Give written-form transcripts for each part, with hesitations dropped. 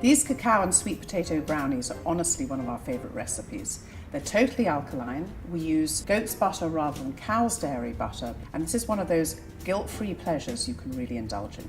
These cacao and sweet potato brownies are honestly one of our favourite recipes. They're totally alkaline. We use goat's butter rather than cow's dairy butter, and this is one of those guilt-free pleasures you can really indulge in.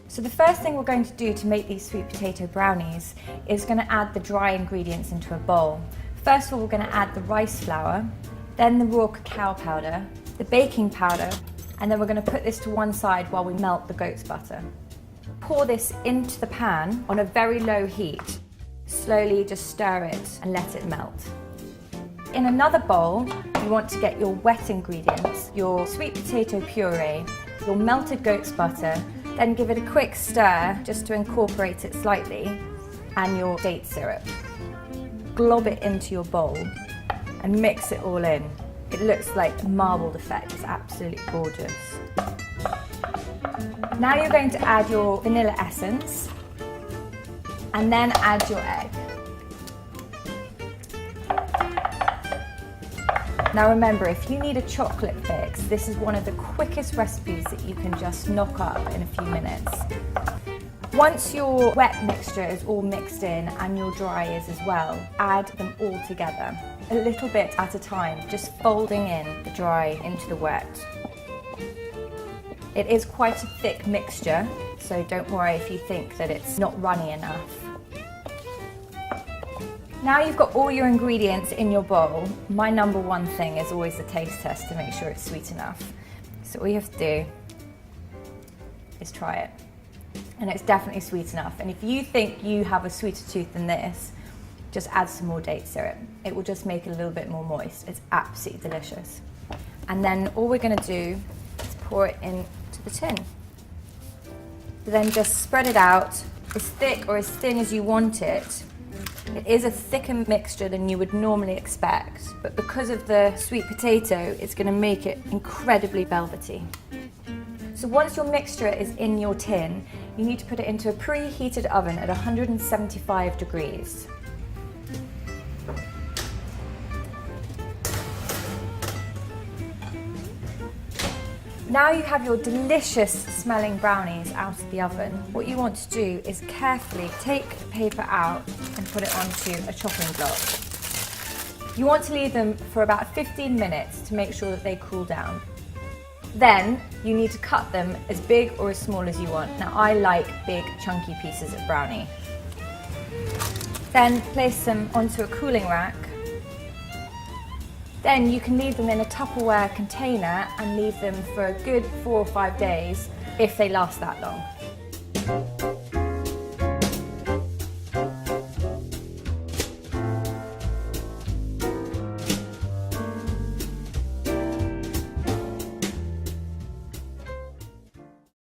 So the first thing we're going to do to make these sweet potato brownies is going to add the dry ingredients into a bowl. First of all, we're going to add the rice flour, then the raw cacao powder, the baking powder, and then we're going to put this to one side while we melt the goat's butter. Pour this into the pan on a very low heat. Slowly just stir it and let it melt. In another bowl, you want to get your wet ingredients, your sweet potato puree, your melted goat's butter, then give it a quick stir just to incorporate it slightly, and your date syrup. Glob it into your bowl and mix it all in. It looks like a marbled effect, it's absolutely gorgeous. Now you're going to add your vanilla essence and then add your egg. Now remember, if you need a chocolate fix, this is one of the quickest recipes that you can just knock up in a few minutes. Once your wet mixture is all mixed in and your dry is as well, add them all together, a little bit at a time, just folding in the dry into the wet. It is quite a thick mixture, so don't worry if you think that it's not runny enough. Now you've got all your ingredients in your bowl, my number one thing is always the taste test to make sure it's sweet enough. So all you have to do is try it. And it's definitely sweet enough. And if you think you have a sweeter tooth than this, just add some more date syrup. It will just make it a little bit more moist. It's absolutely delicious. And then all we're going to do is pour it into the tin. Then just spread it out as thick or as thin as you want it. It is a thicker mixture than you would normally expect, but because of the sweet potato, it's going to make it incredibly velvety. So once your mixture is in your tin, you need to put it into a preheated oven at 175 degrees. Now you have your delicious smelling brownies out of the oven. What you want to do is carefully take the paper out and put it onto a chopping block. You want to leave them for about 15 minutes to make sure that they cool down. Then you need to cut them as big or as small as you want. Now I like big chunky pieces of brownie. Then place them onto a cooling rack. Then you can leave them in a Tupperware container and leave them for a good 4 or 5 days if they last that long.